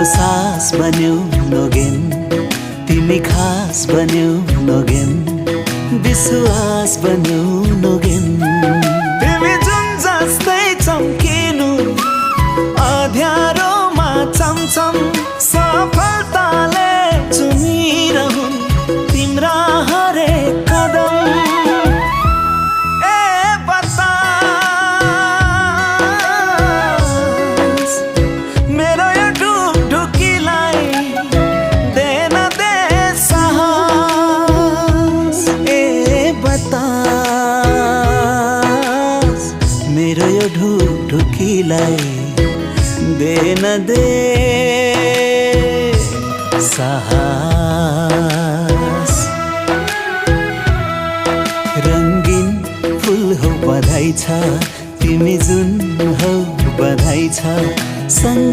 मेरो सास बन्यौ नगेन तिमी खास बन्यौ नगेन विश्वास बन्यौ नगेन तिमी जुन जस्तै चम्किनु अँध्यारोमा चमचम सफलताले चुनिरहुन् तिम्रा हरेक कदम मेरो यो ढुकढुकीलाई दे न दे साहस बतास मेरो यो ढुकढुकीलाई दे न दे साहस रंगीन फूल हो बधाई छ तिमी जुन हो बधाई छ